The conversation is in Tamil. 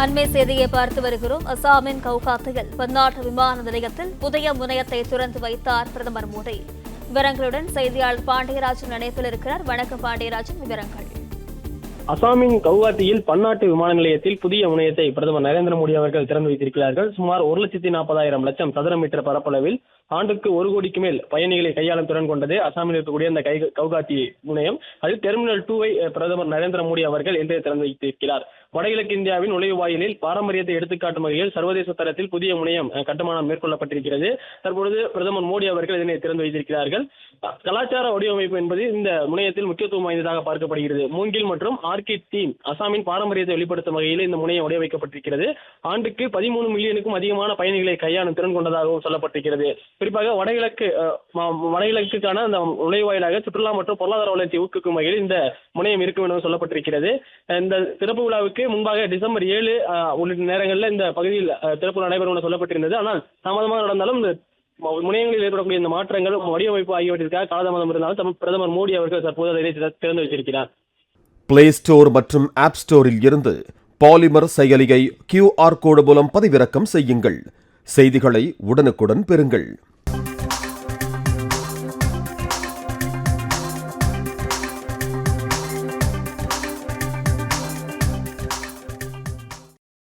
அண்மை செய்தியை பார்த்து வருகிறோம். அசாமின் கவுகாத்தியில் பன்னாட்டு விமான நிலையத்தில் புதிய முனையத்தை திறந்து வைத்தார் பிரதமர் மோடி. விவரங்களுடன் செய்தியாளர் பாண்டியராஜன் இணைப்பில் இருக்கிறார். வணக்கம் பாண்டியராஜன், விவரங்கள். அசாமின் கவுகாத்தியில் பன்னாட்டு விமான நிலையத்தில் புதிய முனையத்தை பிரதமர் நரேந்திர மோடி அவர்கள் திறந்து வைத்திருக்கிறார்கள். சுமார் 1,40,000 சதுர மீட்டர் பரப்பளவில் ஆண்டுக்கு 1 கோடிக்கு மேல் பயணிகளை கையாளும் திறன் கொண்டது அசாமில் இருக்கக்கூடிய இந்த கவுகாத்தி முனையம். அதில் டெர்மினல் 2-ஐ பிரதமர் நரேந்திர மோடி அவர்கள் இன்று திறந்து வைத்திருக்கிறார். வடகிழக்கு இந்தியாவின் நுழைவாயிலில் பாரம்பரியத்தை எடுத்துக்காட்டும் வகையில் சர்வதேச தரத்தில் புதிய முனையம் கட்டுமானம் மேற்கொள்ளப்பட்டிருக்கிறது. தற்பொழுது பிரதமர் மோடி அவர்கள் இதனை திறந்து வைத்திருக்கிறார்கள். கலாச்சார வடிவமைப்பு என்பது இந்த முனையத்தில் முக்கியத்துவம் வாய்ந்ததாக பார்க்கப்படுகிறது. மூங்கில் மற்றும் ஆர்கிட் தீம் அசாமின் பாரம்பரியத்தை வெளிப்படுத்தும் வகையில் இந்த முனையம் வடிவமைக்கப்பட்டிருக்கிறது. ஆண்டுக்கு 13 மில்லியனுக்கும் அதிகமான பயணிகளை கையாளும் திறன் கொண்டதாகவும் சொல்லப்பட்டிருக்கிறது. குறிப்பாக வடகிழக்குக்கான அந்த நுழைவாயிலாக சுற்றுலா மற்றும் பொருளாதார வளர்ச்சி ஊக்குவிக்கும் வகையில் இந்த முனையம் இருக்கும் என சொல்லப்பட்டிருக்கிறது. இந்த திறப்பு விழாவுக்கு முன்பாக டிசம்பர் 7 உள்ளிட்ட நேரங்களில் இந்த பகுதியில் திறப்பு நடைபெறும் என சொல்லப்பட்டிருந்தது. ஆனால் தாமதமாக நடந்தாலும் இந்த முனையங்களில் ஏற்படக்கூடிய இந்த மாற்றங்கள் வடிவமைப்பு ஆகியவற்றிற்காக காலதாமதம் இருந்தாலும் பிரதமர் மோடி அவர்கள் தற்போது அதை திறந்து வைத்திருக்கிறார். பிளே ஸ்டோர் மற்றும் ஆப் ஸ்டோரில் இருந்து பாலிமர் செயலியை QR கோடு மூலம் பதிவிறக்கம் செய்யுங்கள். செய்திகளை உடனுக்குடன் பெறுங்கள்.